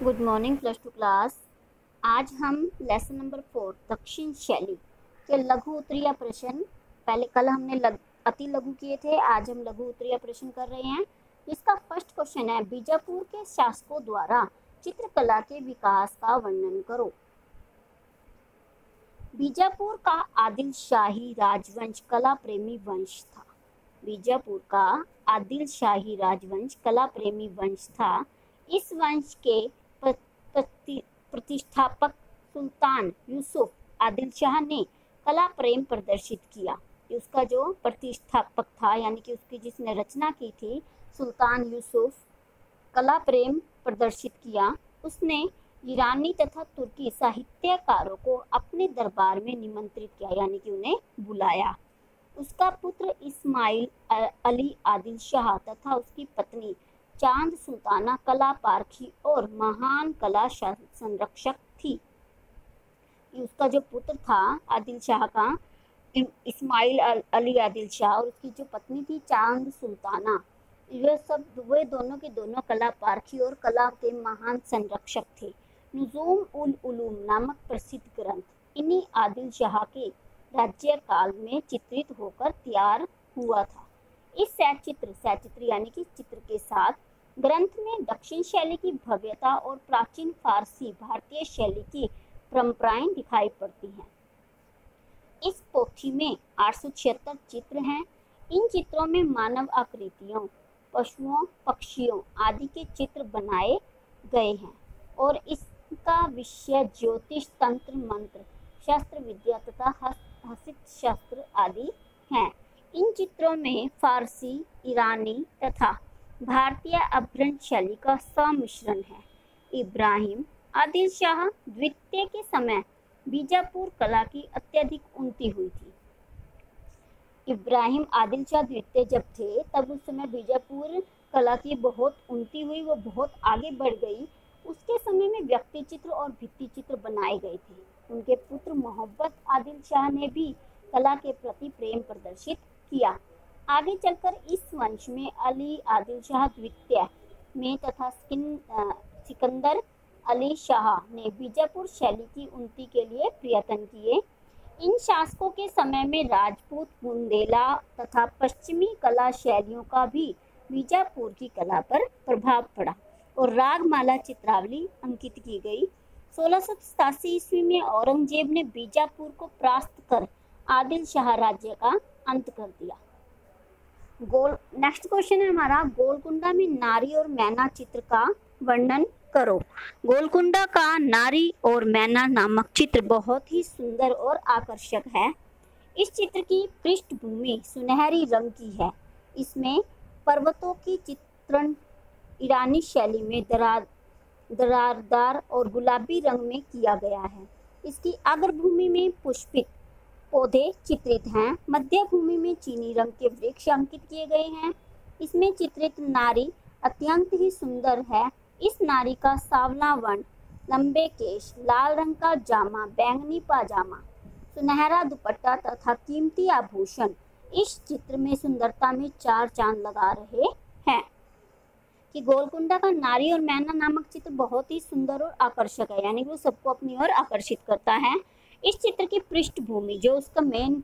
Good morning plus two class. आज हम lesson number 4 दक्षिण शैली के लघु उत्तरीय प्रश्न, पहले कल हमने अति लघु किए थे, आज हम लघु उत्तरीय प्रश्न कर रहे हैं। इसका फर्स्ट क्वेश्चन है, बीजापुर के शासकों द्वारा चित्रकला के विकास का वर्णन करो। बीजापुर का आदिल शाही राजवंश कला प्रेमी वंश था। बीजापुर का आदिल शाही राजवंश कला प्रेमी वंश था। इस वंश के प्रतिष्ठापक सुल्तान यूसुफ आदिल शाह ने कला प्रेम प्रदर्शित किया। उसका जो प्रतिष्ठापक था यानी कि उसकी जिसने रचना की थी, सुल्तान यूसुफ, कला प्रेम प्रदर्शित किया। उसने ईरानी तथा तुर्की साहित्यकारों को अपने दरबार में निमंत्रित किया यानी कि उन्हें बुलाया। उसका पुत्र इस्माइल अली आदिल शाह तथा उसकी पत्नी चांद सुल्ताना कला पारखी और महान कला संरक्षक थी। उसका जो पुत्र था आदिल शाह का, इस्माइल अली आदिल शाह, और उसकी जो पत्नी थी चांद सुल्ताना, वे दोनों के दोनों कला पारखी और कला के महान संरक्षक थे। नुजूम उल उलूम नामक प्रसिद्ध ग्रंथ इन्हीं आदिल शाह के राज्यकाल में चित्रित होकर तैयार हुआ था। इस सचित्र यानी कि चित्र के साथ ग्रंथ में दक्षिण शैली की भव्यता और प्राचीन फारसी भारतीय शैली की परंपराएं दिखाई पड़ती हैं। इस पोथी में 876 चित्र हैं। इन चित्रों में मानव आकृतियों, पशुओं, पक्षियों आदि के चित्र बनाए गए हैं और इसका विषय ज्योतिष, तंत्र, मंत्र, शस्त्र विद्या तथा हस्त शास्त्र आदि हैं। इन चित्रों में फारसी, ईरानी तथा भारतीय अभ्रंश शैली का सम्मिश्रण है। इब्राहिम आदिल शाह द्वितीय के समय बीजापुर कला की अत्यधिक उन्नति हुई थी। इब्राहिम आदिल शाह द्वितीय जब थे तब उस समय बीजापुर कला की बहुत उन्नति हुई, वो बहुत आगे बढ़ गई। उसके समय में व्यक्ति चित्र और भित्ति चित्र बनाए गए थे। उनके पुत्र मोहब्बत आदिल शाह ने भी कला के प्रति प्रेम प्रदर्शित किया। आगे चलकर इस वंश में अली आदिल शाह द्वितीय में तथा सिकंदर अली शाह ने बीजापुर शैली की उन्नति के लिए प्रयत्न किए। इन शासकों के समय में राजपूत, बुंदेला तथा पश्चिमी कला शैलियों का भी बीजापुर की कला पर प्रभाव पड़ा और रागमाला चित्रावली अंकित की गई। 1687 ईस्वी में औरंगजेब ने बीजापुर को परास्त कर आदिल शाह राज्य का अंत कर दिया। नेक्स्ट क्वेश्चन है हमारा, गोलकुंडा में नारी और मैना चित्र का वर्णन करो। गोलकुंडा का नारी और मैना नामक चित्र बहुत ही सुंदर और आकर्षक है। इस चित्र की पृष्ठभूमि सुनहरी रंग की है। इसमें पर्वतों की चित्रण ईरानी शैली में दरारदार और गुलाबी रंग में किया गया है। इसकी अग्रभूमि में पुष्पित पौधे चित्रित हैं। मध्य भूमि में चीनी रंग के वृक्ष अंकित किए गए हैं। इसमें चित्रित नारी अत्यंत ही सुंदर है। इस नारी का सांवला वर्ण, लंबे केश, लाल रंग का जामा, बैंगनी पाजामा, सुनहरा दुपट्टा तथा कीमती आभूषण इस चित्र में सुंदरता में चार चांद लगा रहे हैं। कि गोलकुंडा का नारी और मैना नामक चित्र बहुत ही सुंदर और आकर्षक है, यानी कि वो सबको अपनी ओर आकर्षित करता है। इस चित्र की पृष्ठभूमि जो उसका मेन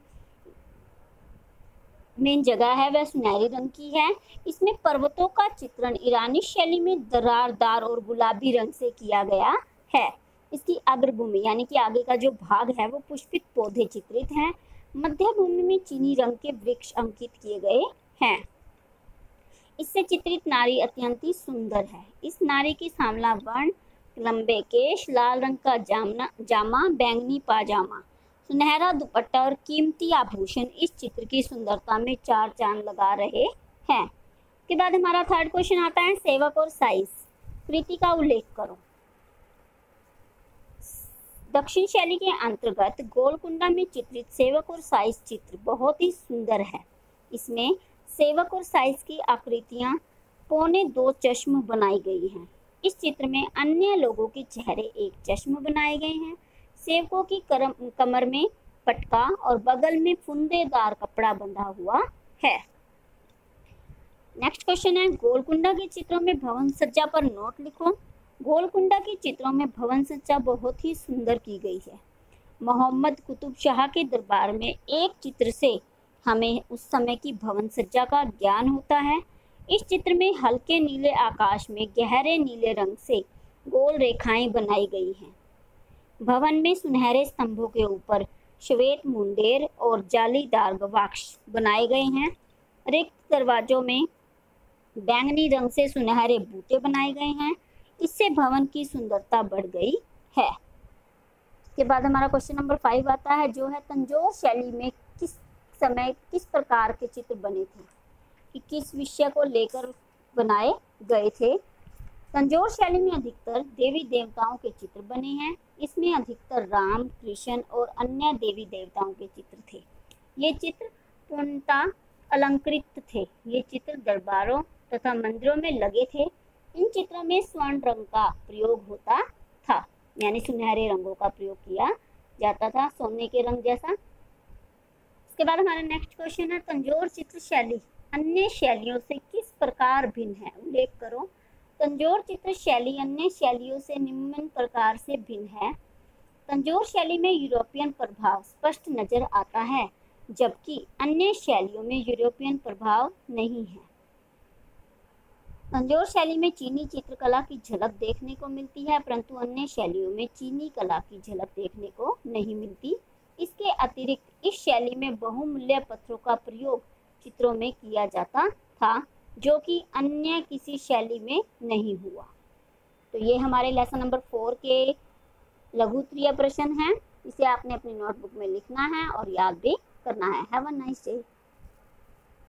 जगह है वह सुनहरी रंग की है। इसमें पर्वतों का चित्रण ईरानी शैली में दरारदार और गुलाबी रंग से किया गया है। इसकी अग्रभूमि यानी कि आगे का जो भाग है वो पुष्पित पौधे चित्रित हैं। मध्य भूमि में चीनी रंग के वृक्ष अंकित किए गए हैं। इससे चित्रित नारी अत्यंत ही सुंदर है। इस नारी की सांवला वर्ण, लंबे केश, लाल रंग का जामा, बैंगनी पाजामा, सुनहरा दुपट्टा और कीमती आभूषण इस चित्र की सुंदरता में चार चांद लगा रहे हैं। के बाद हमारा थर्ड क्वेश्चन आता है, सेवक और साइज कृति का उल्लेख करो। दक्षिण शैली के अंतर्गत गोलकुंडा में चित्रित सेवक और साइज चित्र बहुत ही सुंदर है। इसमें सेवक और साइज की आकृतियां पौने 2 चश्म बनाई गई हैं। इस चित्र में अन्य लोगों के चेहरे एक चश्म बनाए गए हैं। सेवकों की कमर में पटका और बगल में फुंदेदार कपड़ा बंधा हुआ है। नेक्स्ट क्वेश्चन है, गोलकुंडा के चित्रों में भवन सज्जा पर नोट लिखो। गोलकुंडा के चित्रों में भवन सज्जा बहुत ही सुंदर की गई है। मोहम्मद कुतुब शाह के दरबार में एक चित्र से हमें उस समय की भवन सज्जा का ज्ञान होता है। इस चित्र में हल्के नीले आकाश में गहरे नीले रंग से गोल रेखाएं बनाई गई हैं। भवन में सुनहरे स्तंभों के ऊपर श्वेत मुंडेर और जालीदार गवाक्ष बनाए गए हैं। रिक्त दरवाजों में बैंगनी रंग से सुनहरे बूटे बनाए गए हैं। इससे भवन की सुंदरता बढ़ गई है। इसके बाद हमारा क्वेश्चन नंबर 5 आता है, जो है तंजौर शैली में किस समय किस प्रकार के चित्र बने थे, कि किस विषय को लेकर बनाए गए थे। तंजौर शैली में अधिकतर देवी देवताओं के चित्र बने हैं। इसमें अधिकतर राम, कृष्ण और अन्य देवी देवताओं के चित्र थे। ये चित्र पूर्णतः अलंकृत थे। ये चित्र दरबारों तथा मंदिरों में लगे थे। इन चित्रों में स्वर्ण रंग का प्रयोग होता था, यानी सुनहरे रंगों का प्रयोग किया जाता था, सोने के रंग जैसा। इसके बाद हमारा नेक्स्ट क्वेश्चन है, तंजौर चित्र शैली अन्य शैलियों से किस प्रकार भिन्न है, उल्लेख करो। तंजौर चित्र शैली अन्य शैलियों से निम्न प्रकार से भिन्न है। तंजौर शैली में यूरोपियन प्रभाव स्पष्ट नजर आता है, जबकि अन्य शैलियों में यूरोपियन प्रभाव नहीं है। तंजौर शैली में चीनी चित्रकला की झलक देखने को मिलती है, परंतु अन्य शैलियों में चीनी कला की झलक देखने को नहीं मिलती। इसके अतिरिक्त इस शैली में बहुमूल्य पत्थरों का प्रयोग चित्रों में किया जाता था, जो कि अन्य किसी शैली में नहीं हुआ। तो ये हमारे लेसन नंबर 4 के लघु उत्तरीय प्रश्न हैं। इसे आपने अपनी नोटबुक में लिखना है और याद भी करना है। Have a nice day.